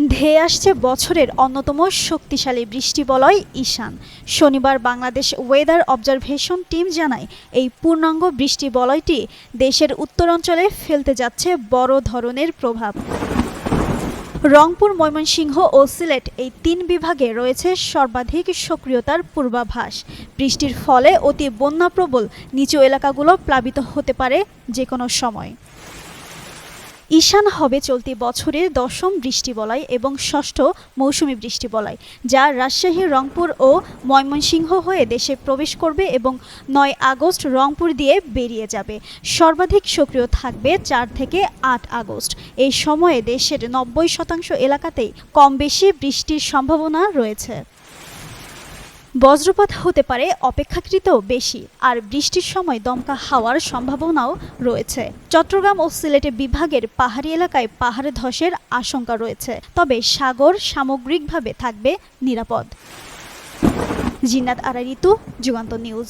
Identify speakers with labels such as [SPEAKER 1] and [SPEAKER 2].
[SPEAKER 1] ধেয়ে আসছে বছরের অন্যতম শক্তিশালী বৃষ্টিবলয় ঈশান। শনিবার বাংলাদেশ ওয়েদার অবজারভেশন টিম জানায়, এই পূর্ণাঙ্গ বৃষ্টিবলয়টি দেশের উত্তরাঞ্চলে ফেলতে যাচ্ছে বড় ধরনের প্রভাব। রংপুর, ময়মনসিংহ ও সিলেট এই তিন বিভাগে রয়েছে সর্বাধিক সক্রিয়তার পূর্বাভাস। বৃষ্টির ফলে অতি বন্যাপ্রবল নিচু এলাকাগুলো প্লাবিত হতে পারে যে কোনো সময়। ঈশান হবে চলতি বছরের ১০ম বৃষ্টিবলয় এবং ৬ষ্ঠ মৌসুমি বৃষ্টিবলয়, যা রাজশাহী, রংপুর ও ময়মনসিংহ হয়ে দেশে প্রবেশ করবে এবং ৯ আগস্ট রংপুর দিয়ে বেরিয়ে যাবে। সর্বাধিক সক্রিয় থাকবে ৪ থেকে ৮ আগস্ট। এই সময়ে দেশের ৯০% এলাকাতেই কম বেশি বৃষ্টির সম্ভাবনা রয়েছে। বজ্রপাত হতে পারে অপেক্ষাকৃত বেশি, আর বৃষ্টির সময় দমকা হাওয়ার সম্ভাবনাও রয়েছে। চট্টগ্রাম ও সিলেট বিভাগের পাহাড়ি এলাকায় পাহাড় ধসের আশঙ্কা রয়েছে, তবে সাগর সামগ্রিকভাবে থাকবে নিরাপদ। জিন্নাত আরা ঋতু, যুগান্তর নিউজ।